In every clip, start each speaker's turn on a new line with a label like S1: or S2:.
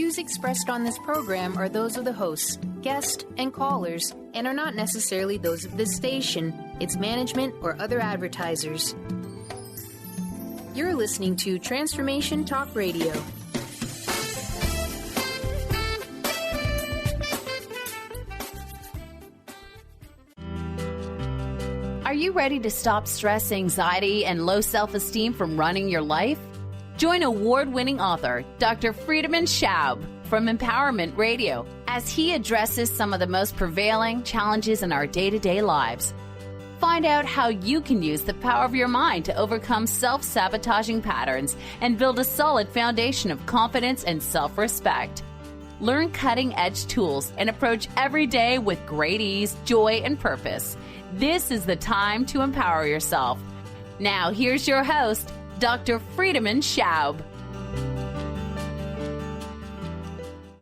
S1: views expressed on this program are those of the hosts, guests, and callers, and are not necessarily those of this station, its management, or other advertisers. You're listening to Transformation Talk Radio.
S2: Are you ready to stop stress, anxiety, and low self-esteem from running your life? Join award-winning author Dr. Friedemann Schaub from Empowerment Radio as he addresses some of the most prevailing challenges in our day-to-day lives. Find out how you can use the power of your mind to overcome self-sabotaging patterns and build a solid foundation of confidence and self-respect. Learn cutting-edge tools and approach every day with great ease, joy, and purpose. This is the time to empower yourself. Now, here's your host, Dr. Friedemann Schaub.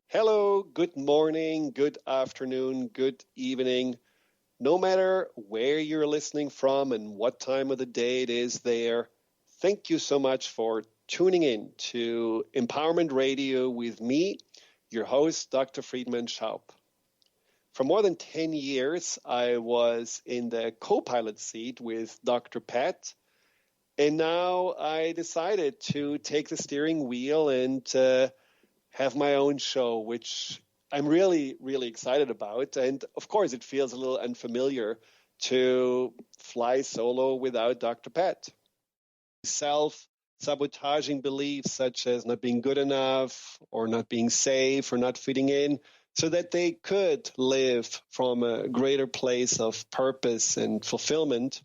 S3: Hello, good morning, good afternoon, good evening. No matter where you're listening from and what time of the day it is there, thank you so much for tuning in to Empowerment Radio with me, your host, Dr. Friedemann Schaub. For more than 10 years, I was in the co-pilot seat with Dr. Pat, and now I decided to take the steering wheel and have my own show, which I'm really, really excited about. And of course, it feels a little unfamiliar to fly solo without Dr. Pat. Self-sabotaging beliefs such as not being good enough or not being safe or not fitting in, so that they could live from a greater place of purpose and fulfillment.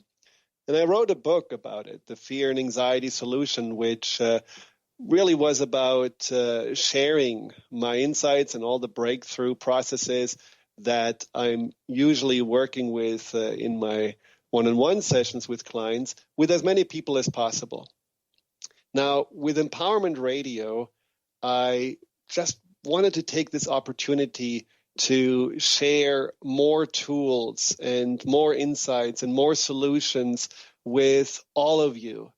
S3: And I wrote a book about it, The Fear and Anxiety Solution, which really was about sharing my insights and all the breakthrough processes that I'm usually working with in my one-on-one sessions with clients, with as many people as possible. Now, with Empowerment Radio, I just wanted to take this opportunity to share more tools and more insights and more solutions with all of you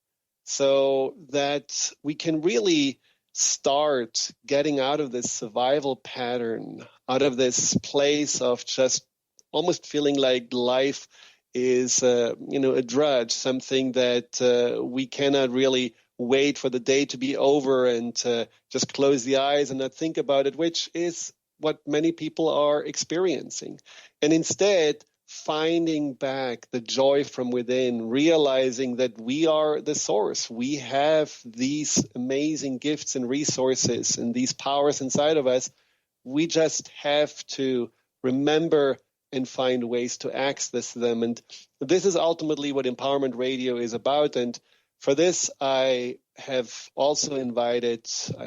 S3: so that we can really start getting out of this survival pattern, out of this place of just almost feeling like life is a drudge, something that we cannot really wait for the day to be over and just close the eyes and not think about it, which is what many people are experiencing. And instead, finding back the joy from within, realizing that we are the source. We have these amazing gifts and resources and these powers inside of us. We just have to remember and find ways to access them. And this is ultimately what Empowerment Radio is about. And for this, I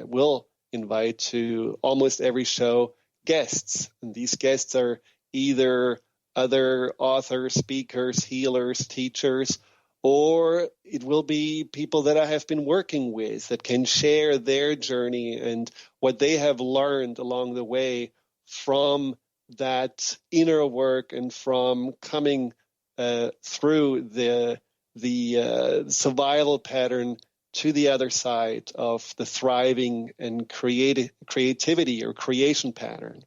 S3: will invite to almost every show guests. And these guests are either other authors, speakers, healers, teachers, or it will be people that I have been working with that can share their journey and what they have learned along the way from that inner work and from coming through the survival pattern to the other side of the thriving and creativity or creation pattern.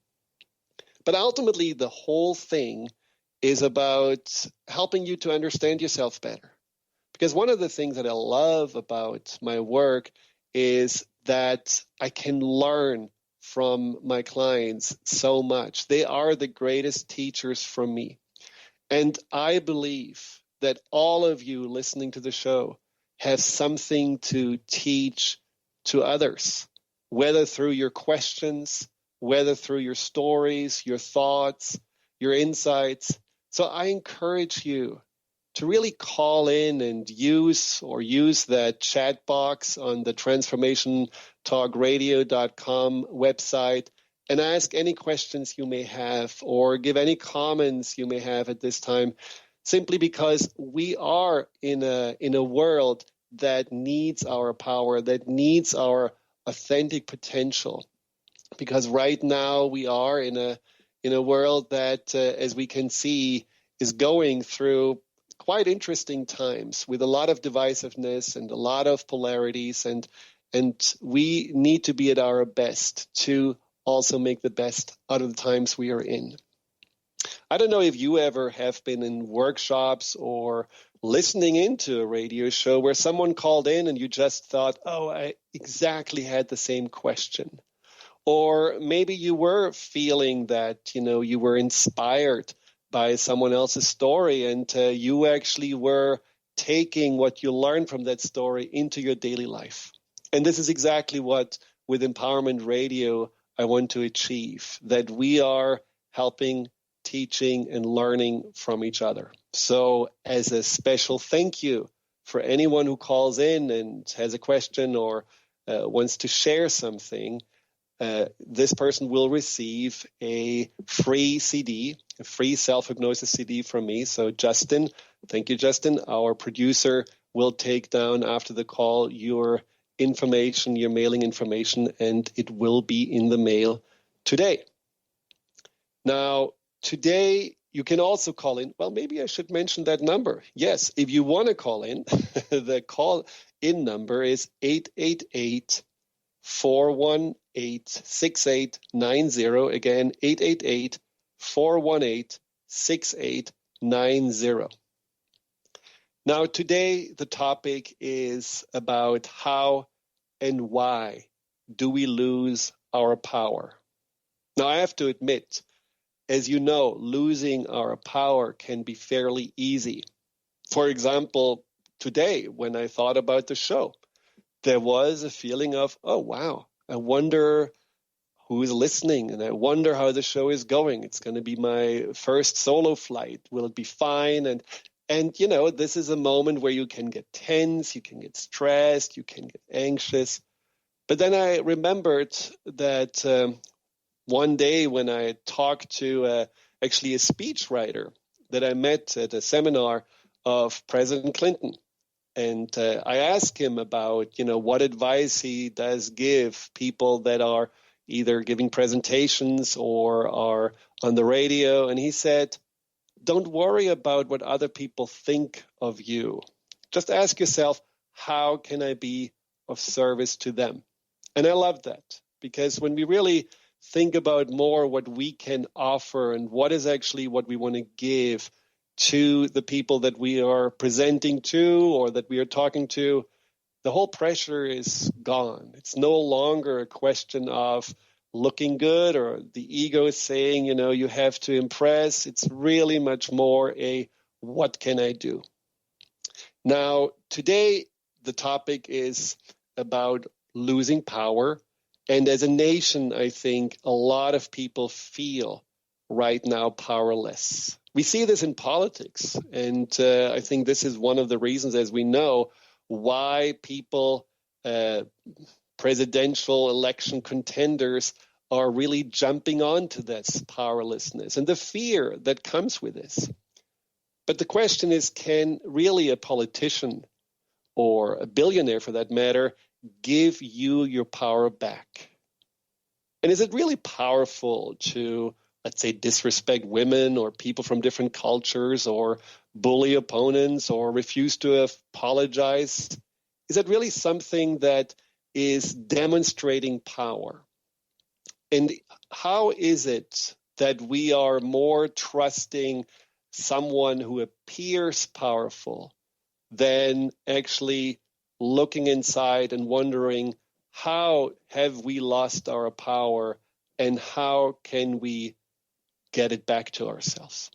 S3: But ultimately, the whole thing is about helping you to understand yourself better. Because one of the things that I love about my work is that I can learn from my clients so much. They are the greatest teachers from me. And I believe that all of you listening to the show have something to teach to others, whether through your questions, whether through your stories, your thoughts, your insights. So I encourage you to really call in and use that chat box on the transformationtalkradio.com website and ask any questions you may have or give any comments you may have at this time, simply because we are in a world that needs our power, that needs our authentic potential. Because right now we are in a world that, as we can see, is going through quite interesting times with a lot of divisiveness and a lot of polarities. And And we need to be at our best to also make the best out of the times we are in. I don't know if you ever have been in workshops or listening into a radio show where someone called in and you just thought, oh, I exactly had the same question. Or maybe you were feeling that, you were inspired by someone else's story and you actually were taking what you learned from that story into your daily life. And this is exactly what, with Empowerment Radio, I want to achieve, that we are helping, teaching, and learning from each other. So as a special thank you for anyone who calls in and has a question or wants to share something, this person will receive a free CD, a free self-hypnosis CD from me. So Justin, thank you, Justin. Our producer will take down after the call your information, your mailing information, and it will be in the mail today. Now, today you can also call in. Well, maybe I should mention that number. Yes, if you want to call in, the call-in number is 888-418-6890. Again, 888-418-6890. Now, today the topic is about how and why do we lose our power. Now, I have to admit, as you know, losing our power can be fairly easy. For example, today when I thought about the show, there was a feeling of, oh, wow, I wonder who is listening and I wonder how the show is going. It's going to be my first solo flight. Will it be fine? And this is a moment where you can get tense, you can get stressed, you can get anxious. But then I remembered that one day when I talked to actually a speechwriter that I met at a seminar of President Clinton. And I asked him about, what advice he does give people that are either giving presentations or are on the radio. And he said, don't worry about what other people think of you. Just ask yourself, how can I be of service to them? And I love that, because when we really think about more what we can offer and what is actually what we want to give to the people that we are presenting to or that we are talking to, the whole pressure is gone. It's no longer a question of looking good or the ego is saying, you have to impress. It's really much more a what can I do? Now, today the topic is about losing power. And as a nation, I think a lot of people feel right now powerless. We see this in politics. And I think this is one of the reasons, as we know, why people, presidential election contenders, are really jumping onto this powerlessness and the fear that comes with this. But the question is, can really a politician or a billionaire, for that matter, give you your power back? And is it really powerful to, let's say, disrespect women or people from different cultures or bully opponents or refuse to apologize? Is it really something that is demonstrating power? And how is it that we are more trusting someone who appears powerful than actually looking inside and wondering, how have we lost our power and how can we get it back to ourselves?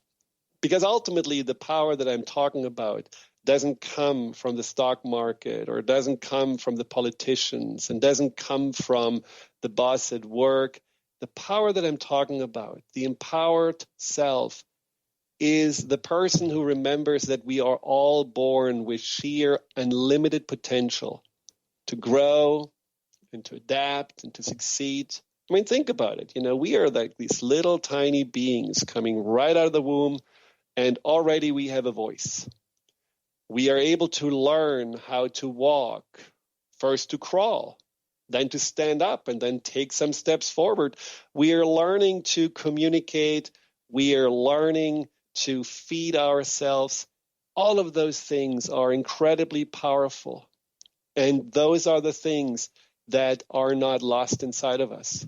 S3: Because ultimately, the power that I'm talking about doesn't come from the stock market or doesn't come from the politicians and doesn't come from the boss at work. The power that I'm talking about, the empowered self, is the person who remembers that we are all born with sheer unlimited potential to grow and to adapt and to succeed. I mean, think about it. We are like these little tiny beings coming right out of the womb, and already we have a voice. We are able to learn how to walk, first to crawl, then to stand up, and then take some steps forward. We are learning to communicate. We are learning to feed ourselves. All of those things are incredibly powerful. And those are the things that are not lost inside of us.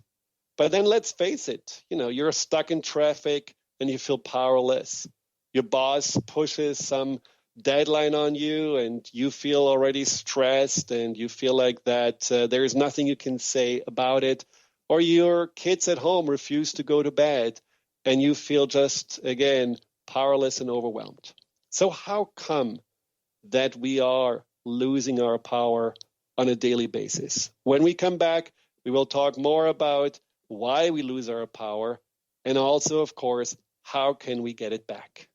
S3: But then let's face it, you're stuck in traffic and you feel powerless. Your boss pushes some deadline on you and you feel already stressed and you feel like that there is nothing you can say about it. Or your kids at home refuse to go to bed and you feel just, again, powerless and overwhelmed. So how come that we are losing our power on a daily basis? When we come back, we will talk more about why we lose our power and also, of course, how can we get it back?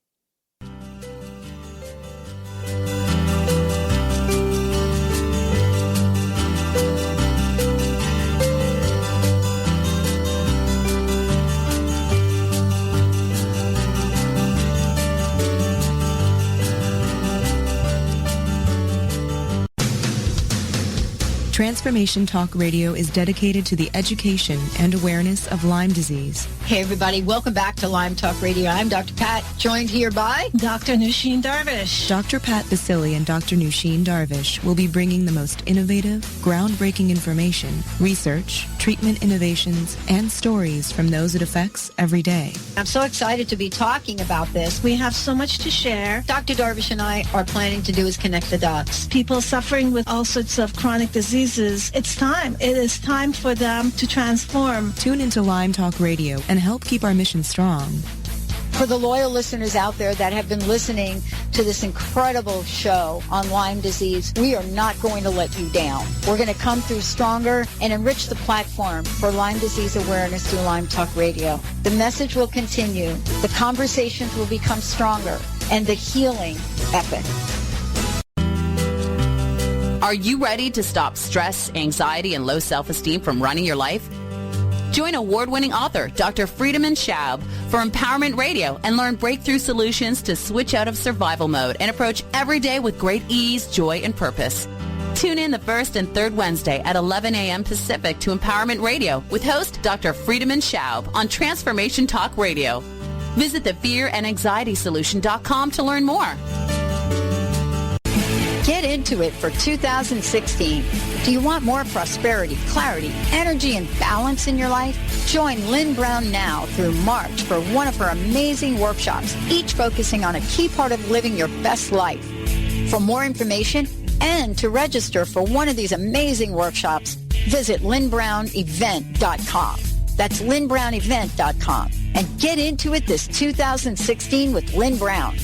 S4: Transformation Talk Radio is dedicated to the education and awareness of Lyme disease.
S5: Hey, everybody. Welcome back to Lyme Talk Radio. I'm Dr. Pat, joined here by
S6: Dr. Nusheen Darvish.
S4: Dr. Pat Basili and Dr. Nusheen Darvish will be bringing the most innovative, groundbreaking information, research, treatment innovations, and stories from those it affects every day.
S5: I'm so excited to be talking about this.
S6: We have so much to share.
S5: Dr. Darvish and I are planning to do is connect the dots.
S6: People suffering with all sorts of chronic diseases, it's time. It is time for them to transform.
S4: Tune into Lyme Talk Radio and help keep our mission strong.
S5: For the loyal listeners out there that have been listening to this incredible show on Lyme disease, we are not going to let you down. We're going to come through stronger and enrich the platform for Lyme disease awareness through Lyme Talk Radio. The message will continue, the conversations will become stronger, and the healing epic.
S2: Are you ready to stop stress, anxiety, and low self-esteem from running your life? Join award-winning author Dr. Friedemann Schaub for Empowerment Radio and learn breakthrough solutions to switch out of survival mode and approach every day with great ease, joy, and purpose. Tune in the first and third Wednesday at 11 a.m. Pacific to Empowerment Radio with host Dr. Friedemann Schaub on Transformation Talk Radio. Visit thefearandanxietysolution.com to learn more.
S5: Get into it for 2016. Do you want more prosperity, clarity, energy, and balance in your life? Join Lynn Brown now through March for one of her amazing workshops, each focusing on a key part of living your best life. For more information and to register for one of these amazing workshops, visit lynnbrownevent.com. That's lynnbrownevent.com. And get into it this 2016 with Lynn Brown.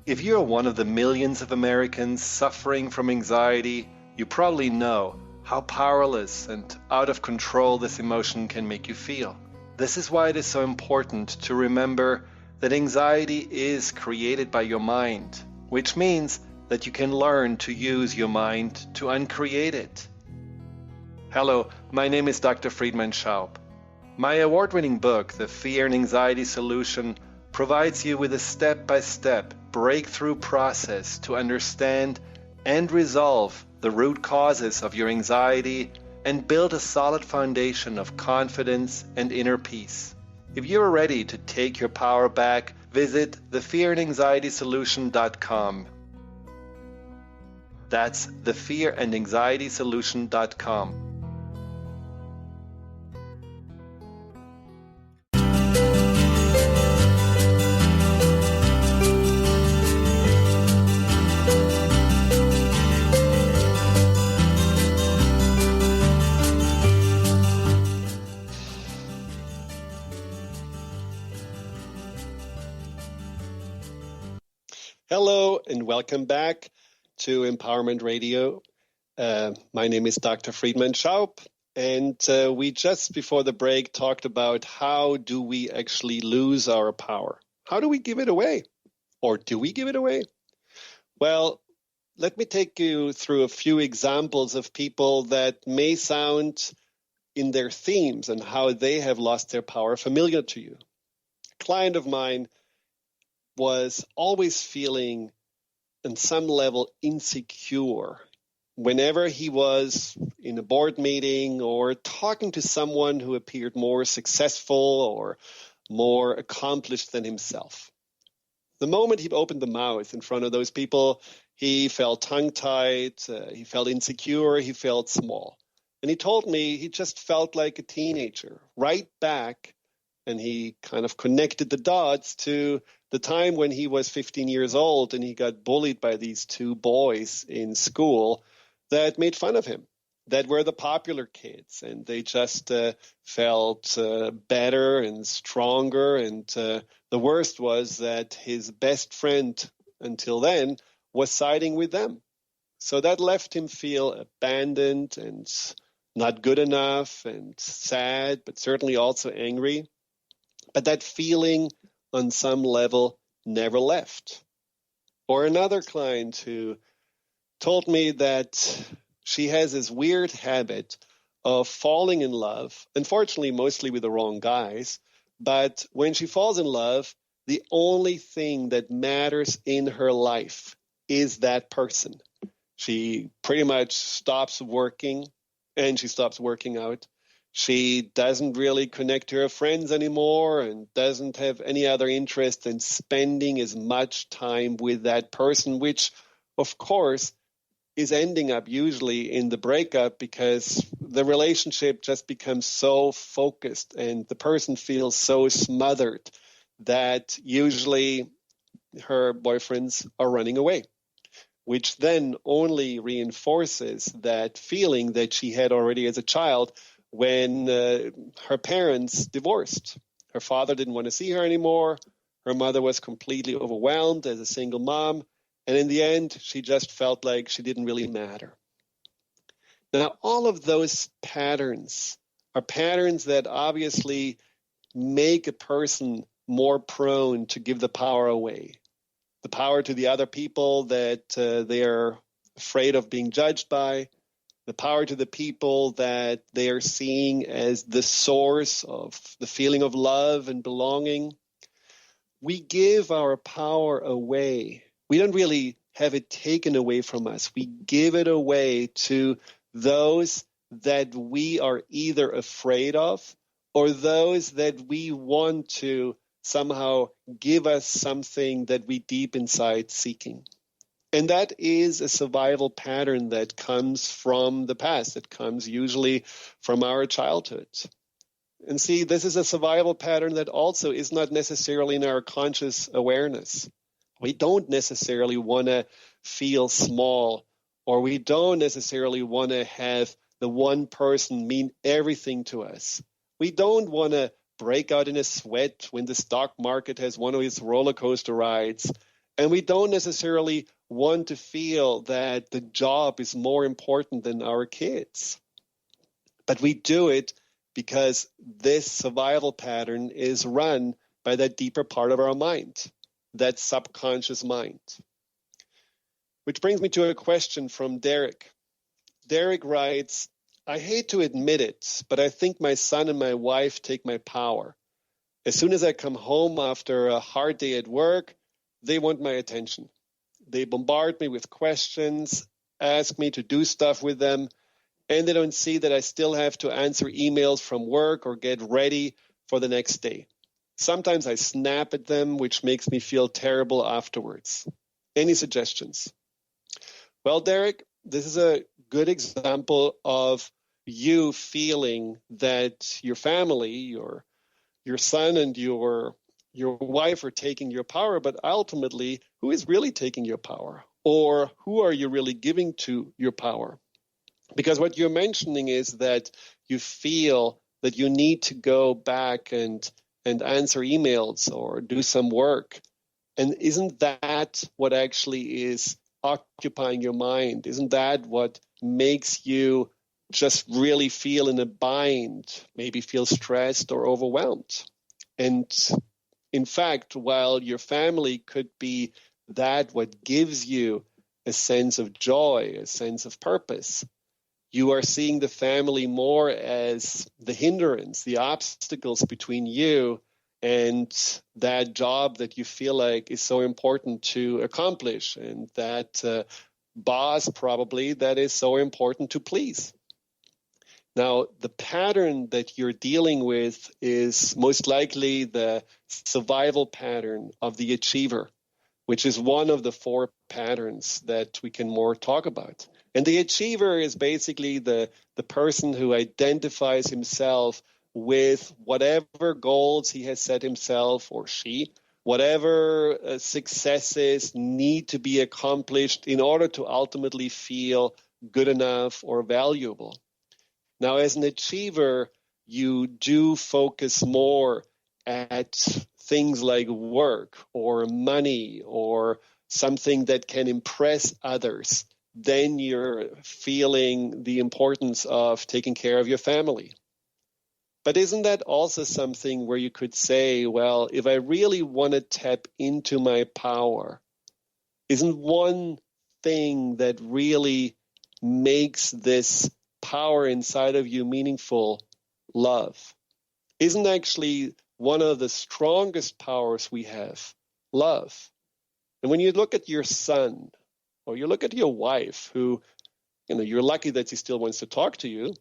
S3: If you're one of the millions of Americans suffering from anxiety, you probably know how powerless and out of control this emotion can make you feel. This is why it is so important to remember that anxiety is created by your mind, which means that you can learn to use your mind to uncreate it. Hello, my name is Dr. Friedemann Schaub. My award-winning book, The Fear and Anxiety Solution, provides you with a step-by-step breakthrough process to understand and resolve the root causes of your anxiety and build a solid foundation of confidence and inner peace. If you're ready to take your power back, visit thefearandanxietysolution.com. That's thefearandanxietysolution.com. Hello and welcome back to Empowerment Radio. My name is Dr. Friedemann Schaub, and we just before the break talked about how do we actually lose our power? How do we give it away? Or do we give it away? Well, let me take you through a few examples of people that may sound in their themes and how they have lost their power familiar to you. A client of mine was always feeling on some level insecure whenever he was in a board meeting or talking to someone who appeared more successful or more accomplished than himself. The moment he opened the mouth in front of those people, he felt tongue-tied, he felt insecure, he felt small. And he told me he just felt like a teenager, right back, and he kind of connected the dots to the time when he was 15 years old and he got bullied by these two boys in school that made fun of him, that were the popular kids, and they just felt better and stronger. And the worst was that his best friend until then was siding with them. So that left him feel abandoned and not good enough and sad, but certainly also angry. But that feeling on some level never left. Or another client who told me that she has this weird habit of falling in love, unfortunately mostly with the wrong guys, but when she falls in love, the only thing that matters in her life is that person. She pretty much stops working and she stops working out. She doesn't really connect to her friends anymore and doesn't have any other interest in spending as much time with that person, which, of course, is ending up usually in the breakup because the relationship just becomes so focused and the person feels so smothered that usually her boyfriends are running away, which then only reinforces that feeling that she had already as a child when her parents divorced. Her father didn't want to see her anymore. Her mother was completely overwhelmed as a single mom. And in the end, she just felt like she didn't really matter. Now, all of those patterns are patterns that obviously make a person more prone to give the power away. The power to the other people that they are afraid of being judged by, the power to the people that they are seeing as the source of the feeling of love and belonging. We give our power away. We don't really have it taken away from us. We give it away to those that we are either afraid of or those that we want to somehow give us something that we deep inside seeking. And that is a survival pattern that comes from the past. It comes usually from our childhood. And see, this is a survival pattern that also is not necessarily in our conscious awareness. We don't necessarily want to feel small, or we don't necessarily want to have the one person mean everything to us. We don't want to break out in a sweat when the stock market has one of its roller coaster rides. And we don't necessarily want to feel that the job is more important than our kids. But we do it because this survival pattern is run by that deeper part of our mind, that subconscious mind. Which brings me to a question from Derek. Derek writes, I hate to admit it, but I think my son and my wife take my power. As soon as I come home after a hard day at work, they want my attention. They bombard me with questions, ask me to do stuff with them, and they don't see that I still have to answer emails from work or get ready for the next day. Sometimes I snap at them, which makes me feel terrible afterwards. Any suggestions? Well, Derek, this is a good example of you feeling that your family, your son and your wife are taking your power, but ultimately, who is really taking your power? Or who are you really giving to your power? Because what you're mentioning is that you feel that you need to go back and answer emails or do some work. And isn't that what actually is occupying your mind? Isn't that what makes you just really feel in a bind, maybe feel stressed or overwhelmed? And in fact, while your family could be that what gives you a sense of joy, a sense of purpose, you are seeing the family more as the hindrance, the obstacles between you and that job that you feel like is so important to accomplish, and that boss probably that is so important to please. Now, the pattern that you're dealing with is most likely the survival pattern of the achiever, which is one of the 4 patterns that we can more talk about. And the achiever is basically the person who identifies himself with whatever goals he has set himself, or she, whatever successes need to be accomplished in order to ultimately feel good enough or valuable. Now, as an achiever, you do focus more at things like work or money or something that can impress others. Then you're feeling the importance of taking care of your family. But isn't that also something where you could say, well, if I really want to tap into my power, isn't one thing that really makes this power inside of you meaningful love? Isn't actually one of the strongest powers we have love? And when you look at your son, or you look at your wife, who, you're lucky that he still wants to talk to you,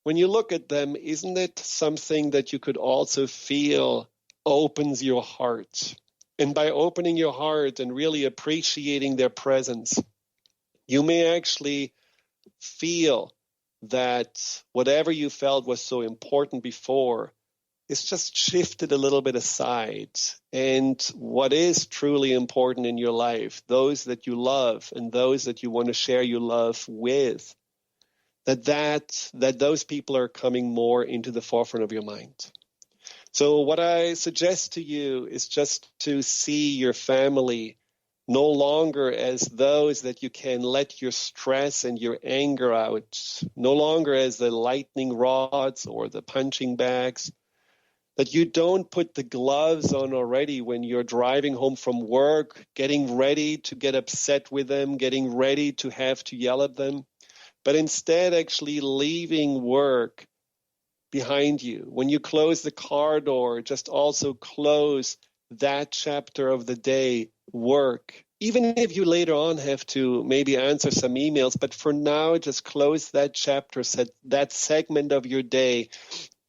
S3: when you look at them, isn't it something that you could also feel opens your heart? And by opening your heart and really appreciating their presence, you may actually feel that whatever you felt was so important before is just shifted a little bit aside. And what is truly important in your life, those that you love and those that you want to share your love with, that those people are coming more into the forefront of your mind. So what I suggest to you is just to see your family no longer as those that you can let your stress and your anger out, no longer as the lightning rods or the punching bags, that you don't put the gloves on already when you're driving home from work, getting ready to get upset with them, getting ready to have to yell at them, but instead actually leaving work behind you. When you close the car door, just also close that chapter of the day, work. Even if you later on have to maybe answer some emails, but for now, just close that chapter, that segment of your day,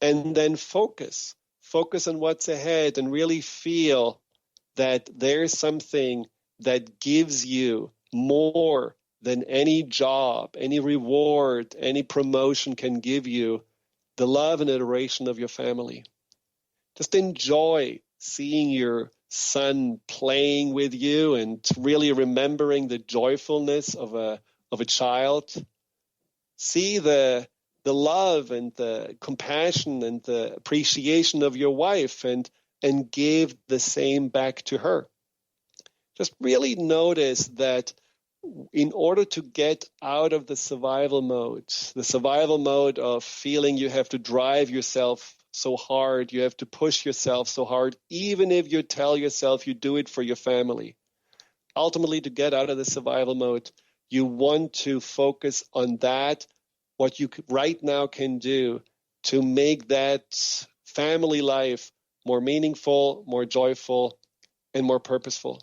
S3: and then focus. Focus on what's ahead and really feel that there's something that gives you more than any job, any reward, any promotion can give you, the love and adoration of your family. Just enjoy seeing your son playing with you and really remembering the joyfulness of a child. See the love and the compassion and the appreciation of your wife and give the same back to her. Just really notice that in order to get out of the survival mode of feeling you have to drive yourself so hard, you have to push yourself so hard, even if you tell yourself you do it for your family. Ultimately, to get out of the survival mode, you want to focus on that, what you right now can do to make that family life more meaningful, more joyful, and more purposeful.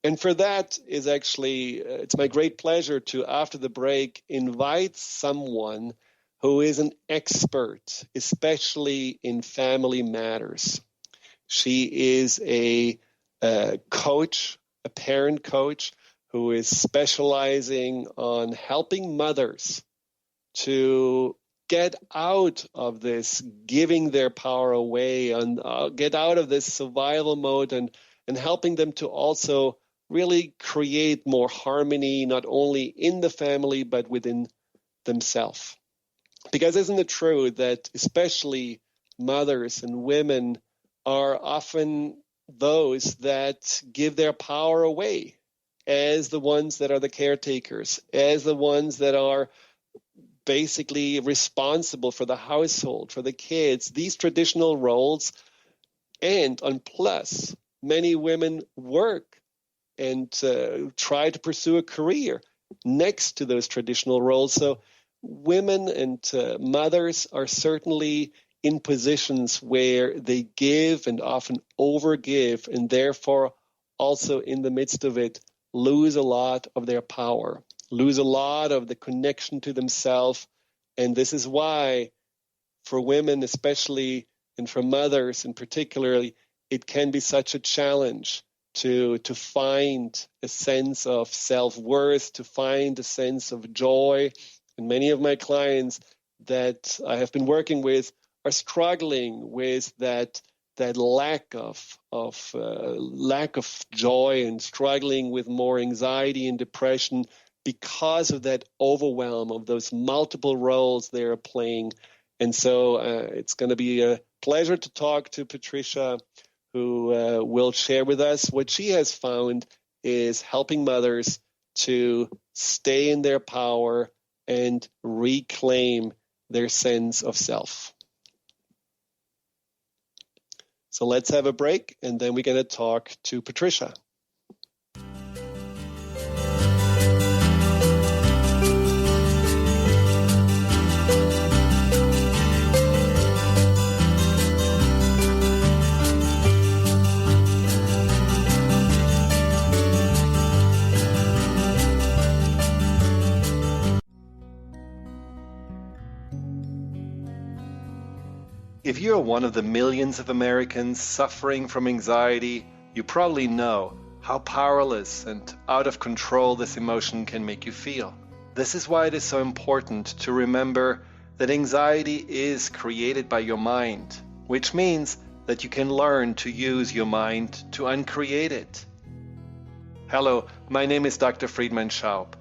S3: And for that is actually, it's my great pleasure to, after the break, invite someone who is an expert, especially in family matters. She is a coach, a parent coach, who is specializing on helping mothers to get out of this giving their power away and get out of this survival mode and helping them to also really create more harmony, not only in the family, but within themselves. Because isn't it true that especially mothers and women are often those that give their power away as the ones that are the caretakers, as the ones that are basically responsible for the household, for the kids, these traditional roles. And on plus, many women work and try to pursue a career next to those traditional roles. So women and mothers are certainly in positions where they give and often overgive, and therefore also in the midst of it lose a lot of their power, lose a lot of the connection to themselves. And this is why for women especially, and for mothers in particular, it can be such a challenge to find a sense of self-worth, to find a sense of joy. And many of my clients that I have been working with are struggling with that lack of joy, and struggling with more anxiety and depression because of that overwhelm of those multiple roles they are playing. And so it's going to be a pleasure to talk to Patricia, who will share with us what she has found is helping mothers to stay in their power and reclaim their sense of self. So let's have a break, and then we're going to talk to Patricia.
S7: If you're one of the millions of Americans suffering from anxiety, you probably know how powerless and out of control this emotion can make you feel. This is why it is so important to remember that anxiety is created by your mind, which means that you can learn to use your mind to uncreate it. Hello, my name is Dr. Friedemann Schaub.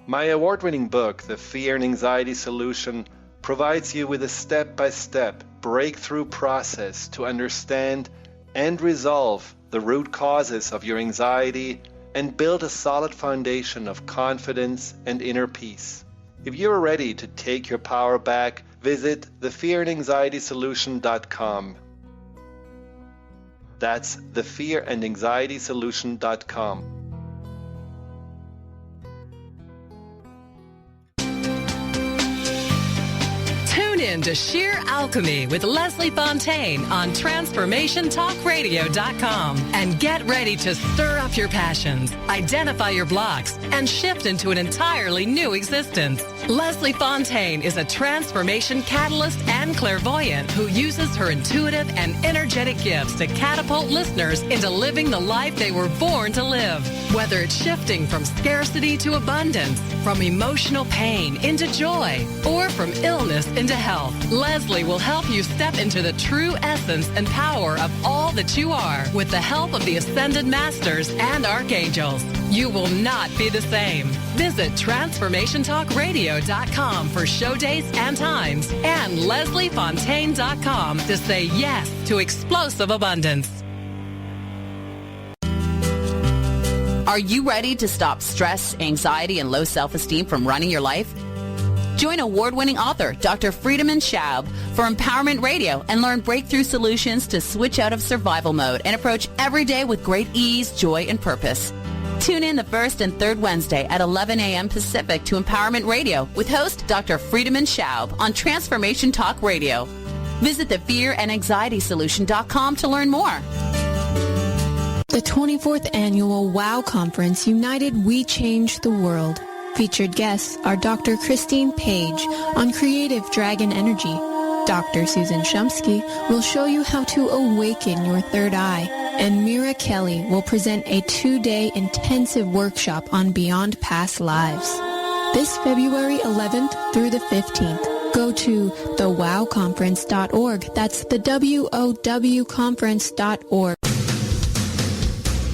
S7: My award-winning book, The Fear and Anxiety Solution, provides you with a step-by-step breakthrough process to understand and resolve the root causes of your anxiety and build a solid foundation of confidence and inner peace. If you are ready to take your power back, visit thefearandanxietysolution.com. That's thefearandanxietysolution.com.
S8: Tune in to Sheer Alchemy with Leslie Fontaine on TransformationTalkRadio.com and get ready to stir up your passions, identify your blocks, and shift into an entirely new existence. Leslie Fontaine is a transformation catalyst and clairvoyant who uses her intuitive and energetic gifts to catapult listeners into living the life they were born to live. Whether it's shifting from scarcity to abundance, from emotional pain into joy, or from illness into health, Leslie will help you step into the true essence and power of all that you are with the help of the Ascended Masters and Archangels. You will not be the same. Visit TransformationTalkRadio.com for show dates and times, and LeslieFontaine.com to say yes to explosive abundance.
S2: Are you ready to stop stress, anxiety, and low self-esteem from running your life? Join award-winning author Dr. Friedemann Schaub for Empowerment Radio and learn breakthrough solutions to switch out of survival mode and approach every day with great ease, joy, and purpose. Tune in the first and third Wednesday at 11 a.m. Pacific to Empowerment Radio with host Dr. Friedemann Schaub on Transformation Talk Radio. Visit thefearandanxietysolution.com to learn more.
S9: The 24th Annual WOW Conference, United We Change the World. Featured guests are Dr. Christine Page on Creative Dragon Energy. Dr. Susan Shumsky will show you how to awaken your third eye. And Mira Kelly will present a 2-day intensive workshop on Beyond Past Lives. This February 11th through the 15th. Go to thewowconference.org. That's the WOW conference.org.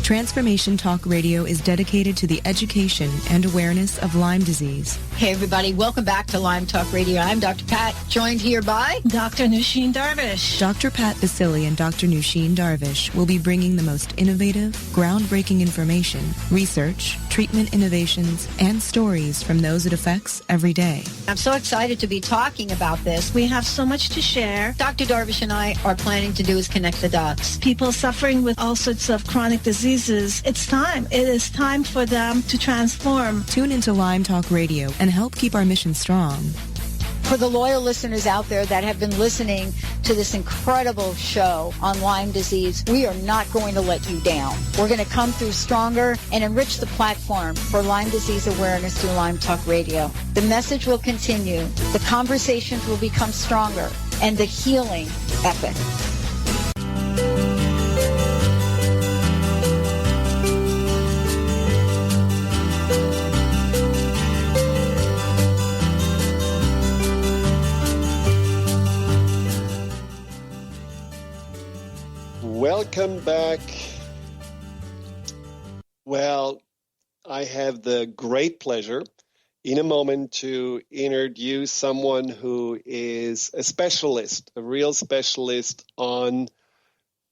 S4: Transformation Talk Radio is dedicated to the education and awareness of Lyme disease.
S5: Hey, everybody. Welcome back to Lyme Talk Radio. I'm Dr. Pat, joined here by
S6: Dr. Nusheen Darvish.
S4: Dr. Pat Basili and Dr. Nusheen Darvish will be bringing the most innovative, groundbreaking information, research, treatment innovations, and stories from those it affects every day.
S5: I'm so excited to be talking about this.
S6: We have so much to share.
S5: Dr. Darvish and I are planning to do is connect the dots.
S6: People suffering with all sorts of chronic diseases, it's time. It is time for them to transform.
S4: Tune into Lyme Talk Radio and help keep our mission strong.
S5: For the loyal listeners out there that have been listening to this incredible show on Lyme disease, we are not going to let you down. We're going to come through stronger and enrich the platform for Lyme disease awareness through Lyme Talk Radio. The message will continue, the conversations will become stronger, and the healing epic.
S3: Welcome back. Well, I have the great pleasure in a moment to introduce someone who is a specialist, a real specialist on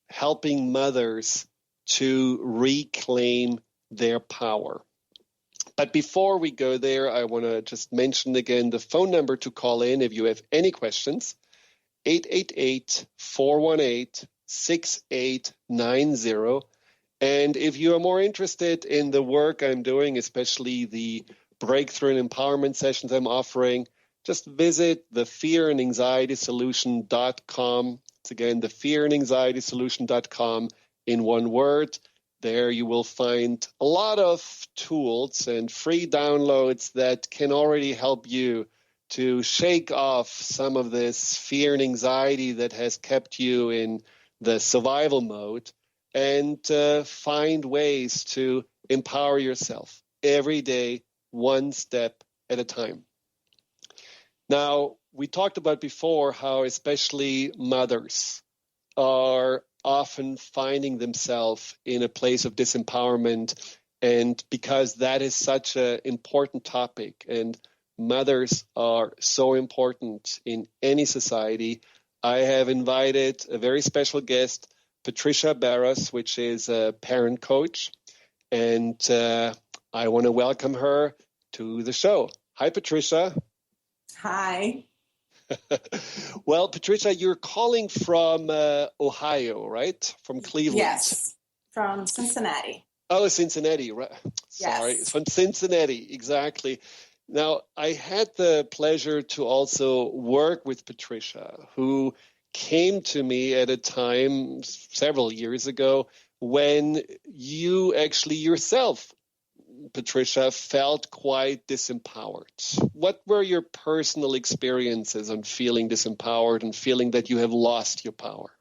S3: helping mothers to reclaim their power. But before we go there, I want to just mention again the phone number to call in if you have any questions, 888-418-6890. And if you are more interested in the work I'm doing, especially the breakthrough and empowerment sessions I'm offering, just visit thefearandanxietysolution.com. It's again, thefearandanxietysolution.com in one word. There you will find a lot of tools and free downloads that can already help you to shake off some of this fear and anxiety that has kept you in the survival mode and find ways to empower yourself every day, one step at a time. Now, we talked about before how especially mothers are often finding themselves in a place of disempowerment, and because that is such an important topic and mothers are so important in any society, I have invited a very special guest, Patricia Barros, which is a parent coach, and I want to welcome her to the show. Hi, Patricia.
S10: Hi.
S3: Well, Patricia, you're calling from Ohio, right? From Cleveland.
S10: Yes, from Cincinnati.
S3: Oh, Cincinnati, right? Sorry,
S10: Yes.
S3: From Cincinnati, exactly. Now, I had the pleasure to also work with Patricia, who came to me at a time several years ago when you actually yourself, Patricia, felt quite disempowered. What were your personal experiences on feeling disempowered and feeling that you have lost your power?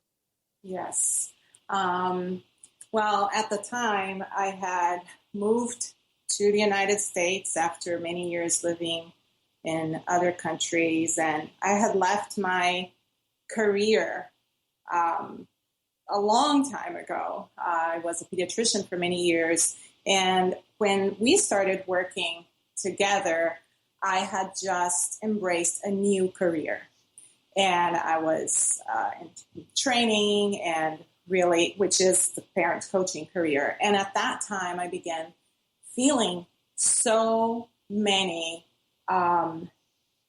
S10: Yes. Well, at the time, I had moved to the United States after many years living in other countries, and I had left my career a long time ago. I was a pediatrician for many years, and when we started working together, I had just embraced a new career. And I was in training and really, which is the parent coaching career. And at that time, I began feeling so many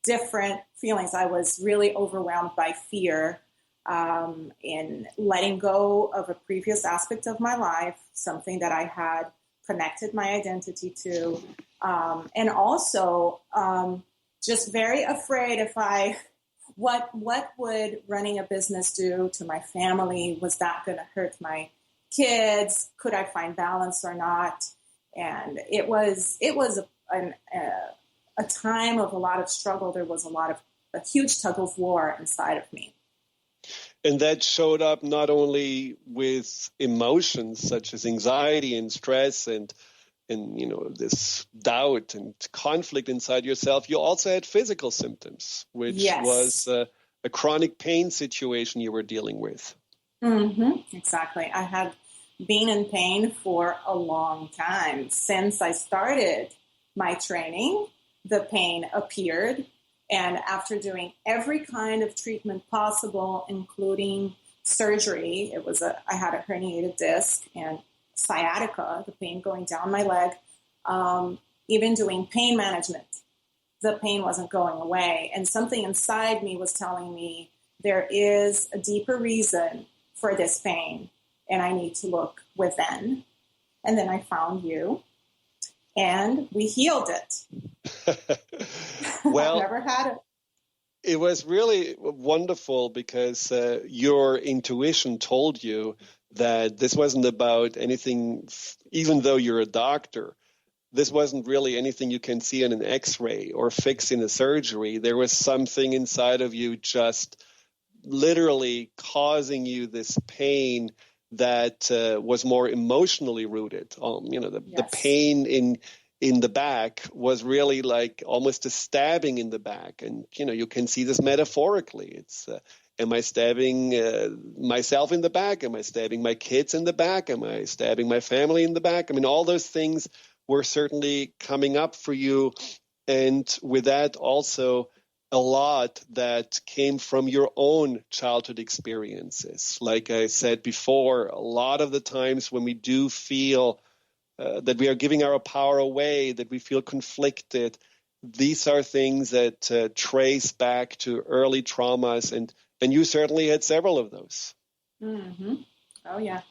S10: different feelings. I was really overwhelmed by fear in letting go of a previous aspect of my life, something that I had connected my identity to, and also just very afraid what would running a business do to my family? Was that going to hurt my kids? Could I find balance or not? And it was a time of a lot of struggle. There was a huge tug of war inside of me.
S3: And that showed up not only with emotions such as anxiety and stress and this doubt and conflict inside yourself. You also had physical symptoms, which was a chronic pain situation you were dealing with.
S10: Mm-hmm. Exactly. I had been in pain for a long time. Since I started my training, the pain appeared. And after doing every kind of treatment possible, including surgery, I had a herniated disc and sciatica, the pain going down my leg, even doing pain management, the pain wasn't going away. And something inside me was telling me there is a deeper reason for this pain, and I need to look within. And then I found you, and we healed it.
S3: Well,
S10: I've never had it.
S3: It was really wonderful because your intuition told you that this wasn't about anything, even though you're a doctor, this wasn't really anything you can see in an x-ray or fix in a surgery. There was something inside of you just literally causing you this pain that was more emotionally rooted. The pain in the back was really like almost a stabbing in the back. And, you can see this metaphorically. Am I stabbing myself in the back? Am I stabbing my kids in the back? Am I stabbing my family in the back? I mean, all those things were certainly coming up for you. And with that also a lot that came from your own childhood experiences. Like I said before, a lot of the times when we do feel that we are giving our power away, that we feel conflicted, these are things that trace back to early traumas, and you certainly had several of those.
S10: Mm-hmm. Oh, yeah.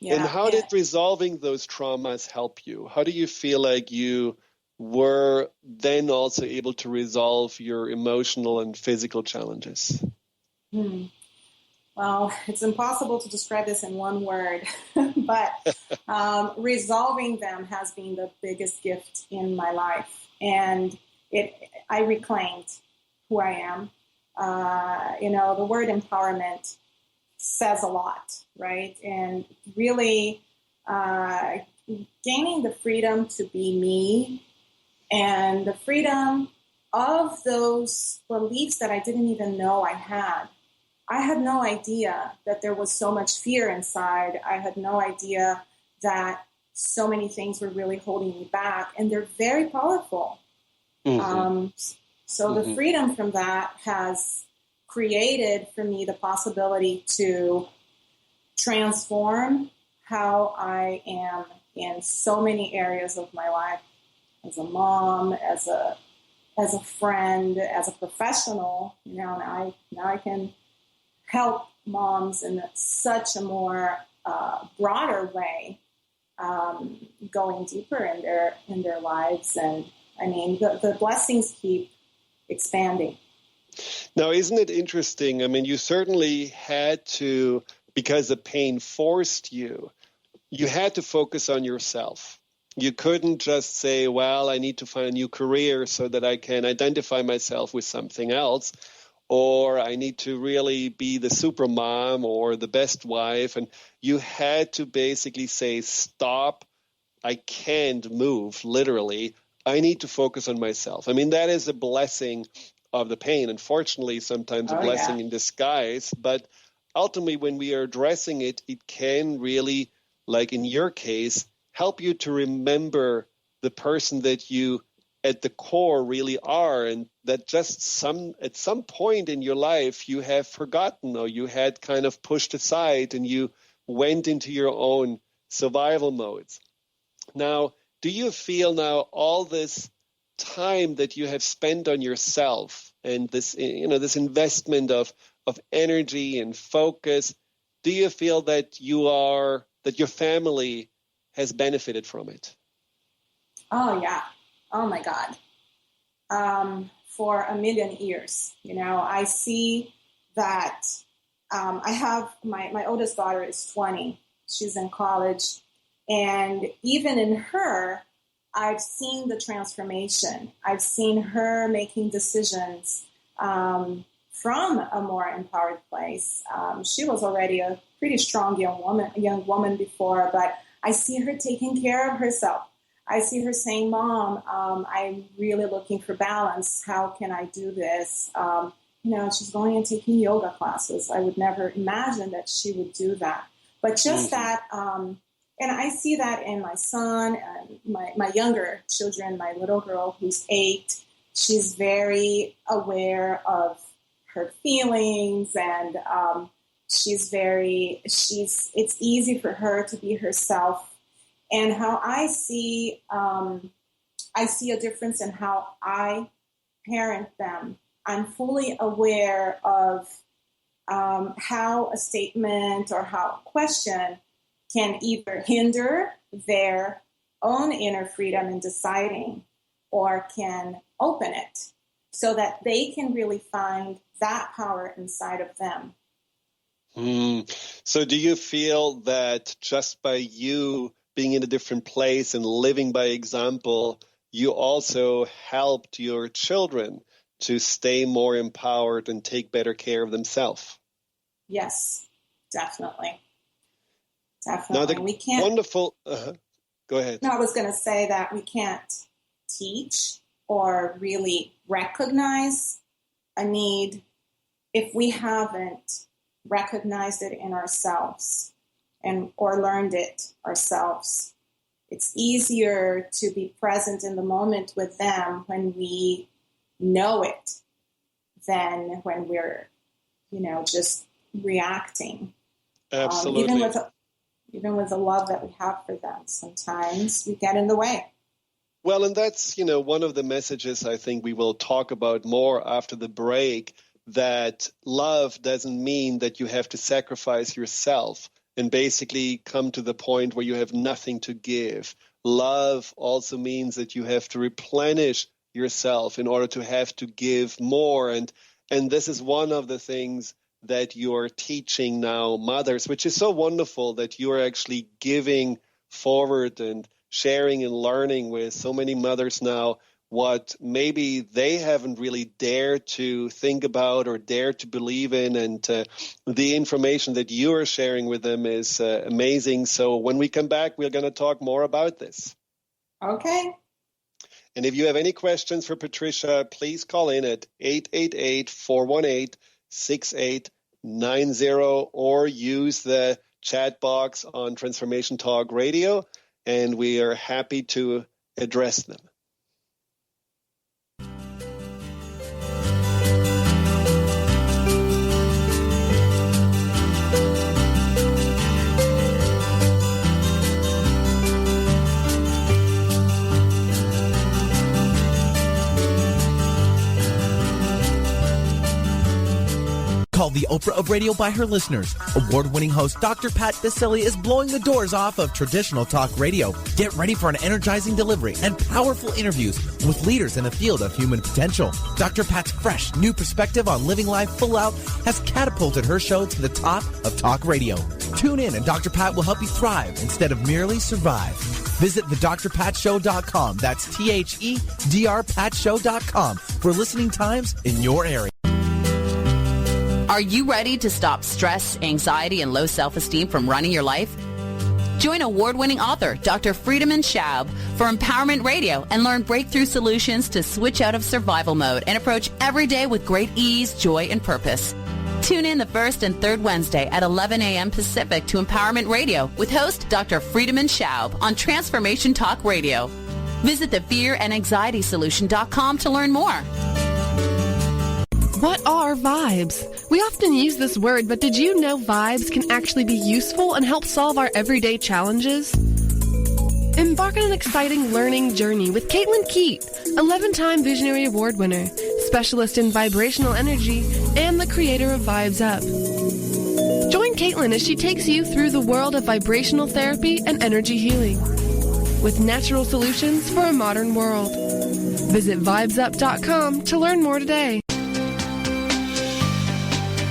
S3: And how did resolving those traumas help you? How do you feel like you were then also able to resolve your emotional and physical challenges?
S10: Well, it's impossible to describe this in one word, but resolving them has been the biggest gift in my life. And I reclaimed who I am. The word empowerment says a lot, right? And really gaining the freedom to be me and the freedom of those beliefs that I didn't even know I had. I had no idea that there was so much fear inside. I had no idea that so many things were really holding me back, and they're very powerful. Mm-hmm. The freedom from that has created for me the possibility to transform how I am in so many areas of my life, as a mom, as a friend, as a professional. Now I can help moms in such a more broader way, going deeper in their lives, and I mean the blessings keep expanding.
S3: Now, isn't it interesting? I mean, you certainly had to, because the pain forced you, you had to focus on yourself. You couldn't just say, well, I need to find a new career so that I can identify myself with something else, or I need to really be the super mom or the best wife. And you had to basically say, stop, I can't move, literally. I need to focus on myself. I mean, that is a blessing of the pain. Unfortunately, sometimes a blessing in disguise. But ultimately, when we are addressing it, it can really, like in your case, help you to remember the person that you at the core really are, and that just at some point in your life you have forgotten, or you had kind of pushed aside, and you went into your own survival modes. Now, do you feel now all this time that you have spent on yourself and this investment of energy and focus, do you feel that your family has benefited from it?
S10: Oh, yeah. Oh, my God. For a million years, I see that I have my oldest daughter is 20. She's in college. And even in her, I've seen the transformation. I've seen her making decisions from a more empowered place. She was already a pretty strong young woman before, but I see her taking care of herself. I see her saying, Mom, I'm really looking for balance. How can I do this? She's going and taking yoga classes. I would never imagine that she would do that. But just that, and I see that in my son and my younger children, my little girl who's 8. She's very aware of her feelings, and it's easy for her to be herself. And how I see a difference in how I parent them. I'm fully aware of how a statement or how a question can either hinder their own inner freedom in deciding, or can open it so that they can really find that power inside of them.
S3: So do you feel that just by you being in a different place and living by example, you also helped your children to stay more empowered and take better care of themselves? Yes,
S10: definitely.
S3: Now,
S10: we can't.
S3: Wonderful. Go ahead.
S10: No, I was going to say that we can't teach or really recognize a need if we haven't recognized it in ourselves or learned it ourselves, it's easier to be present in the moment with them when we know it than when we're, just reacting.
S3: Absolutely.
S10: Even with the love that we have for them, sometimes we get in the way.
S3: Well, and that's, one of the messages I think we will talk about more after the break, that love doesn't mean that you have to sacrifice yourself and basically come to the point where you have nothing to give. Love also means that you have to replenish yourself in order to have to give more. And this is one of the things that you're teaching now mothers, which is so wonderful that you're actually giving forward and sharing and learning with so many mothers now what maybe they haven't really dared to think about or dare to believe in. And the information that you are sharing with them is amazing. So when we come back, we're going to talk more about this.
S10: Okay.
S3: And if you have any questions for Patricia, please call in at 888-418-6890 or use the chat box on Transformation Talk Radio, and we are happy to address them.
S11: Called the Oprah of radio by her listeners, award-winning host Dr. Pat Baccili is blowing the doors off of traditional talk radio. Get ready for an energizing delivery and powerful interviews with leaders in the field of human potential. Dr. Pat's fresh, new perspective on living life full out has catapulted her show to the top of talk radio. Tune in and Dr. Pat will help you thrive instead of merely survive. Visit thedrpatshow.com. That's THEDRPatshow.com for listening times in your area.
S2: Are you ready to stop stress, anxiety, and low self-esteem from running your life? Join award-winning author Dr. Friedemann Schaub for Empowerment Radio and learn breakthrough solutions to switch out of survival mode and approach every day with great ease, joy, and purpose. Tune in the first and third Wednesday at 11 a.m. Pacific to Empowerment Radio with host Dr. Friedemann Schaub on Transformation Talk Radio. Visit thefearandanxietysolution.com to learn more.
S12: What are vibes? We often use this word, but did you know vibes can actually be useful and help solve our everyday challenges? Embark on an exciting learning journey with Caitlin Keat, 11-time Visionary Award winner, specialist in vibrational energy, and the creator of Vibes Up. Join Caitlin as she takes you through the world of vibrational therapy and energy healing with natural solutions for a modern world. Visit vibesup.com to learn more today.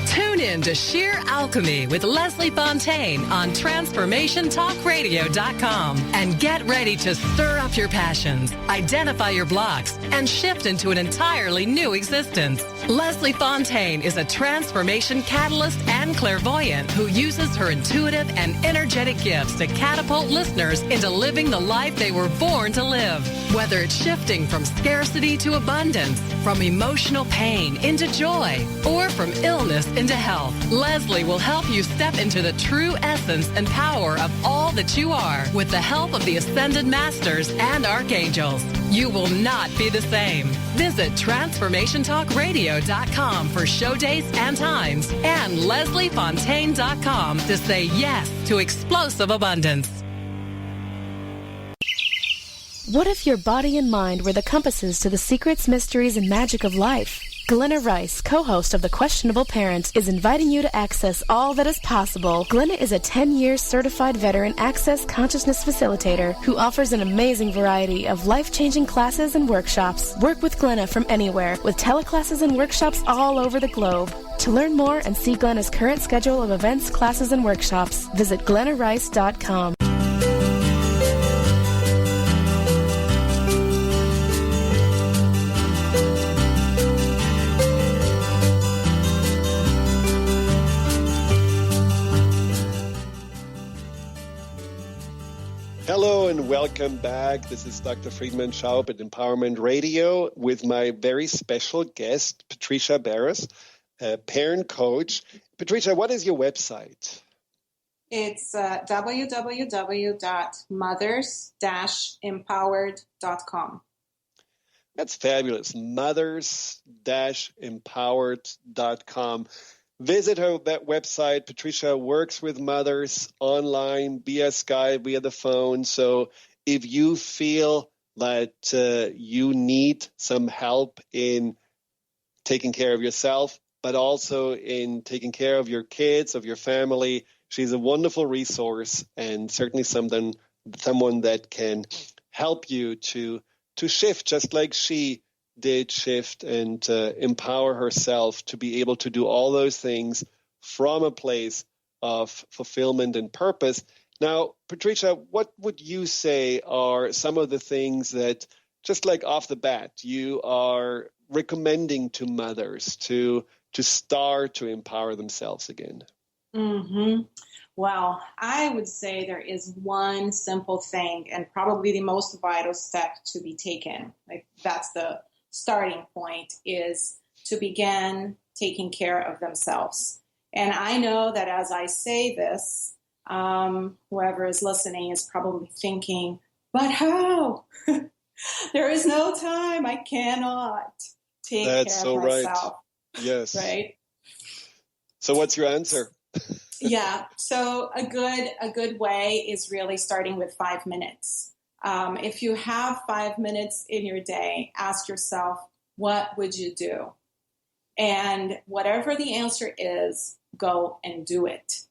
S8: Tune in to Sheer Alchemy with Leslie Fontaine on TransformationTalkRadio.com and get ready to stir up your passions, identify your blocks, and shift into an entirely new existence. Leslie Fontaine is a transformation catalyst and clairvoyant who uses her intuitive and energetic gifts to catapult listeners into living the life they were born to live. Whether it's shifting from scarcity to abundance, from emotional pain into joy, or from illness into health, Leslie will help you step into the true essence and power of all that you are with the help of the Ascended Masters and Archangels. You will not be the same. Visit TransformationTalkRadio.com for show dates and times and LeslieFontaine.com to say yes to explosive abundance.
S9: What if your body and mind were the compasses to the secrets, mysteries, and magic of life? Glenna Rice, co-host of The Questionable Parent, is inviting you to access all that is possible. Glenna is a 10-year certified veteran access consciousness facilitator who offers an amazing variety of life-changing classes and workshops. Work with Glenna from anywhere with teleclasses and workshops all over the globe. To learn more and see Glenna's current schedule of events, classes, and workshops, visit glennarice.com.
S3: Hello and welcome back. This is Dr. Friedemann Schaub at Empowerment Radio with my very special guest, Patricia Barris. parent coach. Patricia, what is your website?
S10: It's www.mothers-empowered.com.
S3: That's fabulous. Mothers-empowered.com. Visit her website. Patricia works with mothers online, via Skype, via the phone. So if you feel that you need some help in taking care of yourself, but also in taking care of your kids, of your family, she's a wonderful resource and certainly someone that can help you to shift, just like she did shift and empower herself to be able to do all those things from a place of fulfillment and purpose. Now, Patricia, what would you say are some of the things that, just like off the bat, you are recommending to mothers to start to empower themselves again?
S10: Mm-hmm. Well, I would say there is one simple thing and probably the most vital step to be taken. Like, that's the starting point, is to begin taking care of themselves. And I know that as I say this, whoever is listening is probably thinking, but how? There is no time. I cannot take care of myself.
S3: Right. Yes.
S10: Right.
S3: So what's your answer?
S10: Yeah. So a good way is really starting with 5 minutes. If you have 5 minutes in your day, ask yourself, what would you do? And whatever the answer is, go and do it.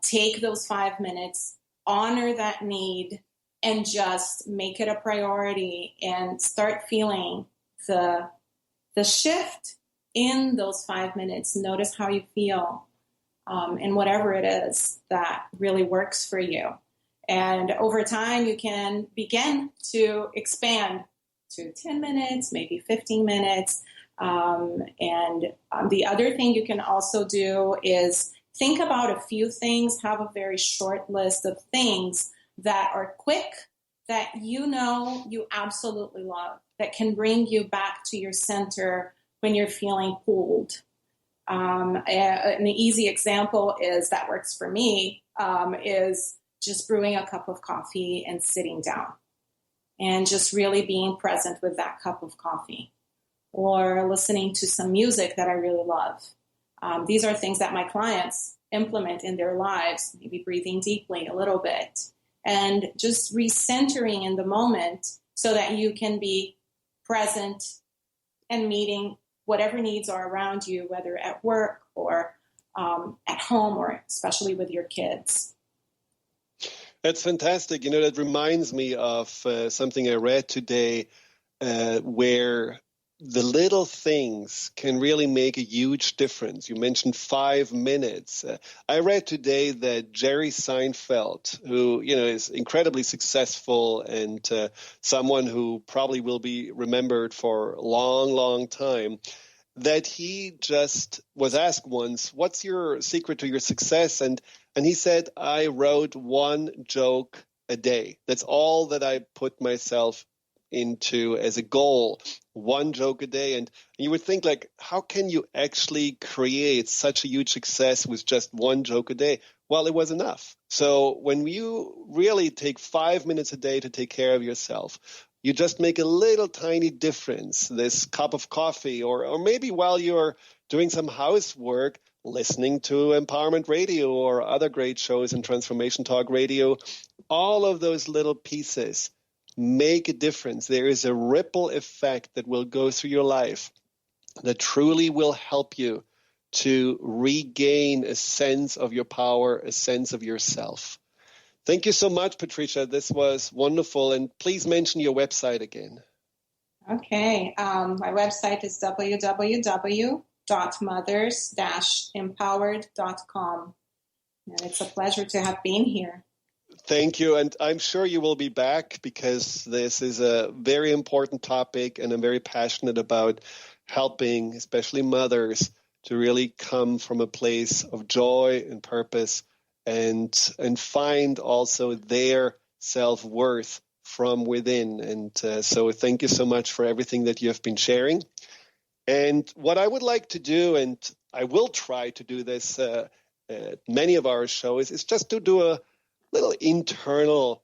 S10: Take those 5 minutes, honor that need, and just make it a priority and start feeling the shift in those 5 minutes. Notice how you feel. And whatever it is that really works for you. And over time, you can begin to expand to 10 minutes, maybe 15 minutes. The other thing you can also do is think about a few things, have a very short list of things that are quick, that you absolutely love, that can bring you back to your center when you're feeling pulled. An easy example is that works for me, is just brewing a cup of coffee and sitting down and just really being present with that cup of coffee, or listening to some music that I really love. These are things that my clients implement in their lives, maybe breathing deeply a little bit and just recentering in the moment so that you can be present and meeting whatever needs are around you, whether at work or at home, or especially with your kids.
S3: That's fantastic. That reminds me of something I read today where the little things can really make a huge difference. You mentioned 5 minutes. I read today that Jerry Seinfeld, who is incredibly successful and someone who probably will be remembered for a long, long time, that he just was asked once, "What's your secret to your success?" And he said, "I wrote one joke a day. That's all that I put myself into as a goal, one joke a day." And you would think, like, how can you actually create such a huge success with just one joke a day? Well, it was enough. So when you really take 5 minutes a day to take care of yourself, you just make a little tiny difference. This cup of coffee, or maybe while you're doing some housework, listening to Empowerment Radio or other great shows in Transformation Talk Radio, all of those little pieces make a difference. There is a ripple effect that will go through your life that truly will help you to regain a sense of your power, a sense of yourself. Thank you so much, Patricia. This was wonderful. And please mention your website again.
S10: Okay. My website is www.mothers-empowered.com. And it's a pleasure to have been here.
S3: Thank you. And I'm sure you will be back, because this is a very important topic, and I'm very passionate about helping, especially mothers, to really come from a place of joy and purpose and find also their self-worth from within. And so thank you so much for everything that you have been sharing. And what I would like to do, and I will try to do this at many of our shows, is just to do a little internal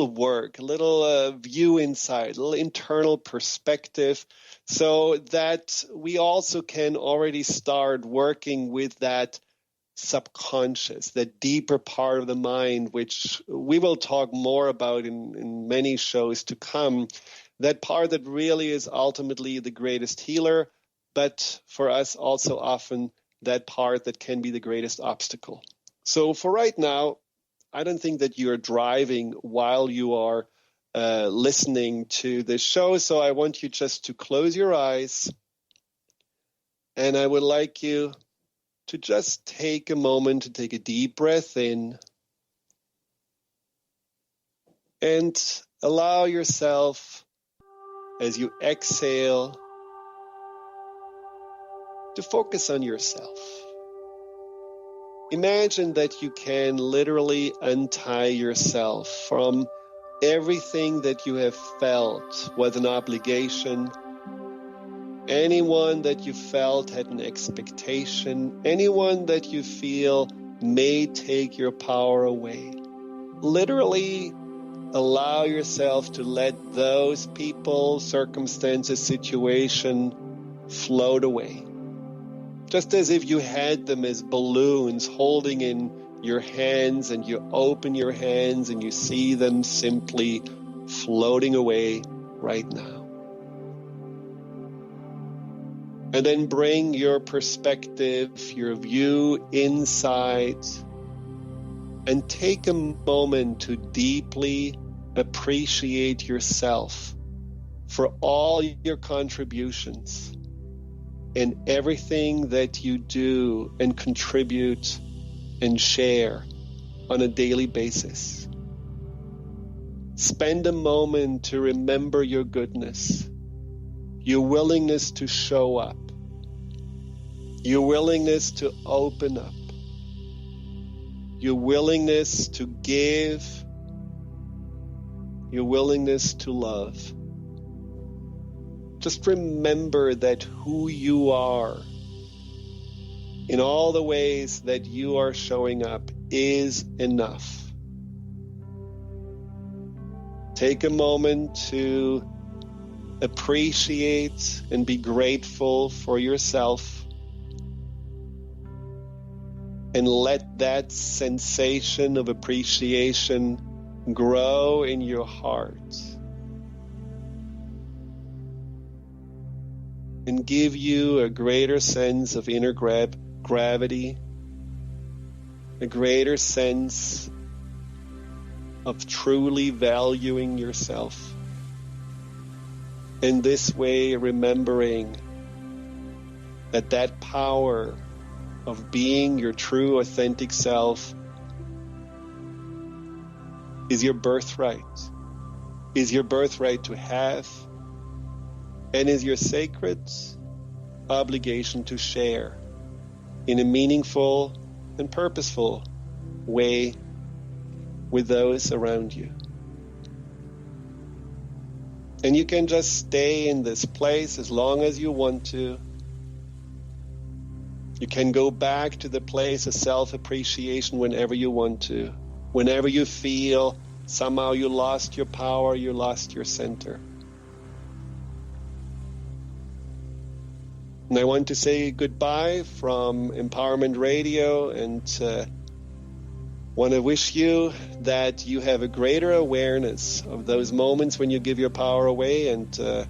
S3: work, a little view inside, a little internal perspective, so that we also can already start working with that subconscious, that deeper part of the mind, which we will talk more about in many shows to come, that part that really is ultimately the greatest healer, but for us also often that part that can be the greatest obstacle. So for right now, I don't think that you're driving while you are listening to this show, so I want you just to close your eyes, and I would like you to just take a moment to take a deep breath in and allow yourself, as you exhale, to focus on yourself. Imagine that you can literally untie yourself from everything that you have felt was an obligation, anyone that you felt had an expectation, anyone that you feel may take your power away. Literally allow yourself to let those people, circumstances, situation float away. Just as if you had them as balloons holding in your hands, and you open your hands and you see them simply floating away right now. And then bring your perspective, your view inside, and take a moment to deeply appreciate yourself for all your contributions and everything that you do and contribute and share on a daily basis. Spend a moment to remember your goodness, your willingness to show up, your willingness to open up, your willingness to give, your willingness to love. Just remember that who you are in all the ways that you are showing up is enough. Take a moment to appreciate and be grateful for yourself, and let that sensation of appreciation grow in your heart and give you a greater sense of inner gravity, a greater sense of truly valuing yourself. In this way, remembering that power of being your true, authentic self is your birthright to have, and is your sacred obligation to share in a meaningful and purposeful way with those around you. And you can just stay in this place as long as you want to. You can go back to the place of self-appreciation whenever you want to, whenever you feel somehow you lost your power, you lost your center. And I want to say goodbye from Empowerment Radio, and want to wish you that you have a greater awareness of those moments when you give your power away, and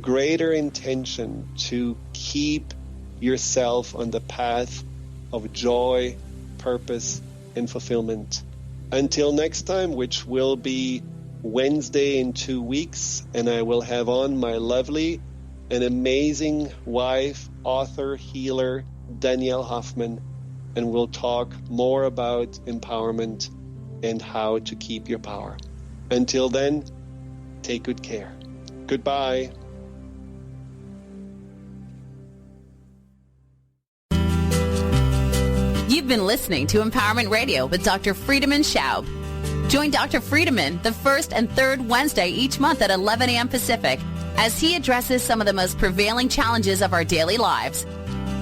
S3: greater intention to keep yourself on the path of joy, purpose, and fulfillment. Until next time, which will be Wednesday in 2 weeks, and I will have on my lovely and amazing wife, author, healer, Danielle Hoffman, and we'll talk more about empowerment and how to keep your power. Until then, take good care. Goodbye.
S2: You've been listening to Empowerment Radio with Dr. Friedemann Schaub. Join Dr. Friedemann the first and third Wednesday each month at 11 a.m. Pacific as he addresses some of the most prevailing challenges of our daily lives.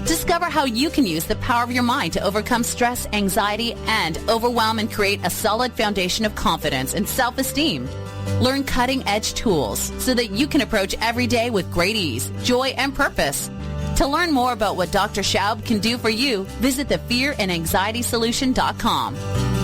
S2: Discover how you can use the power of your mind to overcome stress, anxiety, and overwhelm and create a solid foundation of confidence and self-esteem. Learn cutting-edge tools so that you can approach every day with great ease, joy, and purpose. To learn more about what Dr. Schaub can do for you, visit thefearandanxietysolution.com.